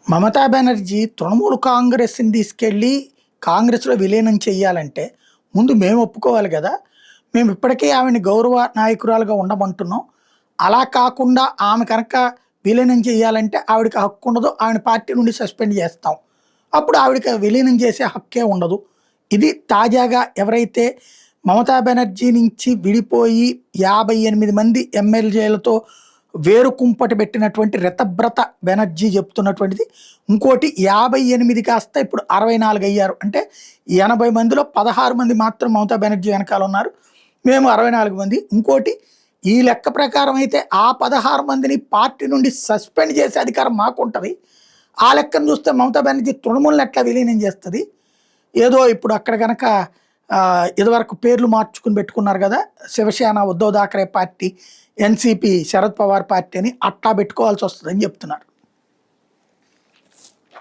మమతా బెనర్జీ తృణమూల్ కాంగ్రెస్‌ని తీసుకెళ్ళి కాంగ్రెస్‌లో విలీనం చేయాలంటే, ముందు మేము ఒప్పుకోవాలి గదా! మేము ఇప్పటికే ఆమెని గౌరవ నాయకురాలుగా ఉండమంటున్నాం. అలా కాకుండా ఆమె కనుక విలీనం చేయాలంటే ఆవిడకి హక్కుండదు. ఆమెను పార్టీ నుండి సస్పెండ్ చేస్తాం. అప్పుడు ఆవిడకి విలీనం చేసే హక్కే ఉండదు. ఇది తాజాగా ఎవరైతే మమతా బెనర్జీ నుంచి విడిపోయి 58 మంది ఎమ్మెల్యేలతో వేరుకుంపటి పెట్టినటువంటి రితబ్రత బెనర్జీ చెప్తున్నటువంటిది. ఇంకోటి 58 కాస్త ఇప్పుడు 64 అయ్యారు. అంటే 80 మందిలో 16 మంది మాత్రం మమతా బెనర్జీ వెనకాల ఉన్నారు. మేము 64 మంది. ఇంకోటి ఈ లెక్క ప్రకారం అయితే ఆ 16 మందిని పార్టీ నుండి సస్పెండ్ చేసే అధికారం మాకుంటది. ఆ లెక్కను చూస్తే మమతా బెనర్జీ తృణమూల్‌ని ఎట్లా విలీనం చేస్తది? ఏదో ఇప్పుడు అక్కడ గనక ఇదివరకు పేర్లు మార్చుకుని పెట్టుకున్నారు గదా! Shiv Sena Uddhav Thackeray party, NCP Sharad Pawar party అని అట్లా పెట్టుకోవాల్సొస్తదని చెప్తున్నారు.